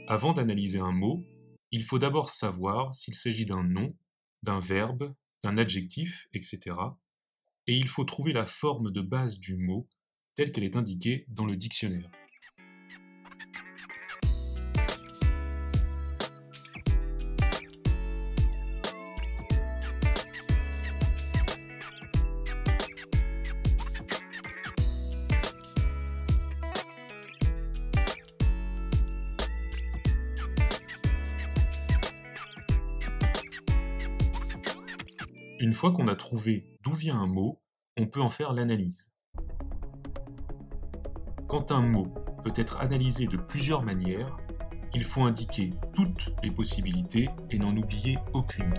Avant d'analyser un mot, il faut d'abord savoir s'il s'agit d'un nom, d'un verbe, d'un adjectif, etc. Et il faut trouver la forme de base du mot telle qu'elle est indiquée dans le dictionnaire. Une fois qu'on a trouvé d'où vient un mot, on peut en faire l'analyse. Quand un mot peut être analysé de plusieurs manières, il faut indiquer toutes les possibilités et n'en oublier aucune.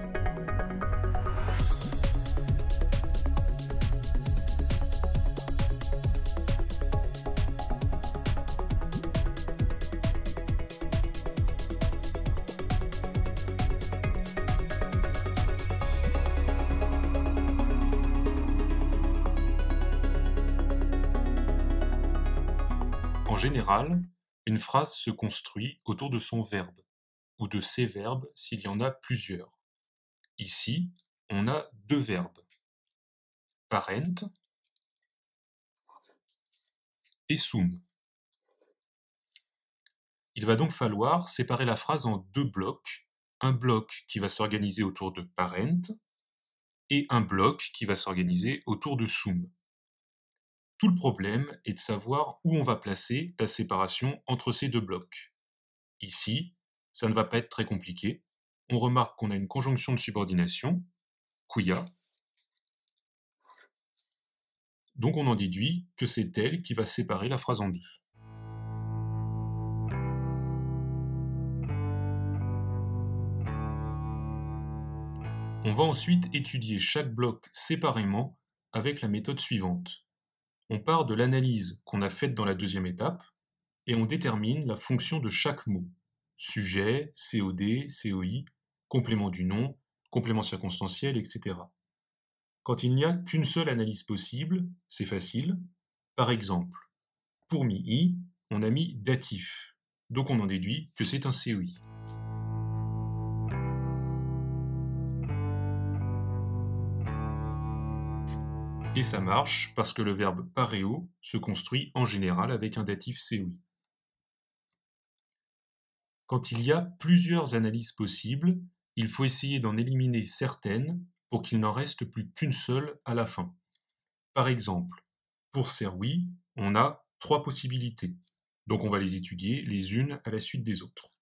En général, une phrase se construit autour de son verbe, ou de ses verbes s'il y en a plusieurs. Ici, on a deux verbes, parent et sum. Il va donc falloir séparer la phrase en deux blocs, un bloc qui va s'organiser autour de parent et un bloc qui va s'organiser autour de sum. Tout le problème est de savoir où on va placer la séparation entre ces deux blocs. Ici, ça ne va pas être très compliqué. On remarque qu'on a une conjonction de subordination, quia, donc on en déduit que c'est elle qui va séparer la phrase en deux. On va ensuite étudier chaque bloc séparément avec la méthode suivante. On part de l'analyse qu'on a faite dans la deuxième étape et on détermine la fonction de chaque mot. Sujet, COD, COI, complément du nom, complément circonstanciel, etc. Quand il n'y a qu'une seule analyse possible, c'est facile. Par exemple, pour mi-i, on a mis datif, donc on en déduit que c'est un COI. Et ça marche parce que le verbe pareo se construit en général avec un datif COI. Quand il y a plusieurs analyses possibles, il faut essayer d'en éliminer certaines pour qu'il n'en reste plus qu'une seule à la fin. Par exemple, pour serwi, on a 3 possibilités, donc on va les étudier les unes à la suite des autres.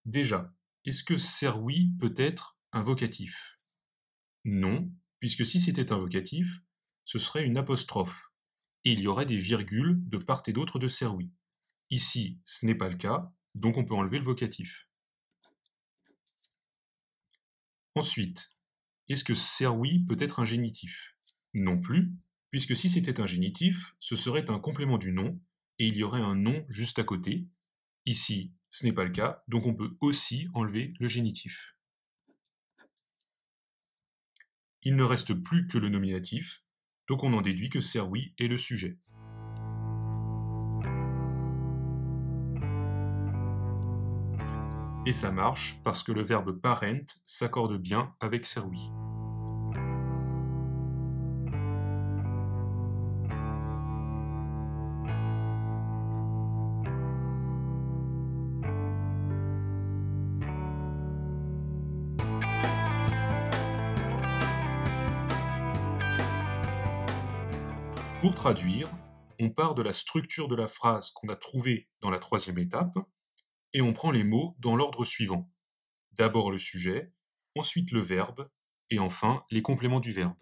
Déjà, est-ce que serwi peut être un vocatif? Non, puisque si c'était un vocatif, ce serait une apostrophe, et il y aurait des virgules de part et d'autre de serwi. Ici, ce n'est pas le cas, donc on peut enlever le vocatif. Ensuite, est-ce que serwi peut être un génitif? Non plus, puisque si c'était un génitif, ce serait un complément du nom, et il y aurait un nom juste à côté. Ici, ce n'est pas le cas, donc on peut aussi enlever le génitif. Il ne reste plus que le nominatif, donc on en déduit que serwi est le sujet. Et ça marche parce que le verbe parent s'accorde bien avec serwi. Pour traduire, on part de la structure de la phrase qu'on a trouvée dans la troisième étape, et on prend les mots dans l'ordre suivant. D'abord le sujet, ensuite le verbe, et enfin les compléments du verbe.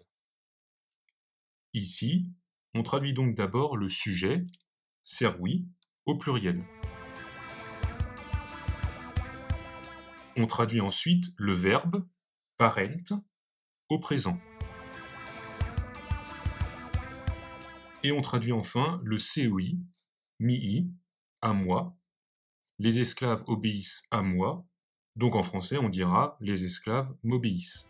Ici, on traduit donc d'abord le sujet, serwi, au pluriel. On traduit ensuite le verbe, parent, au présent. Et on traduit enfin le COI, mi-i, à moi. Les esclaves obéissent à moi, donc en français on dira les esclaves m'obéissent.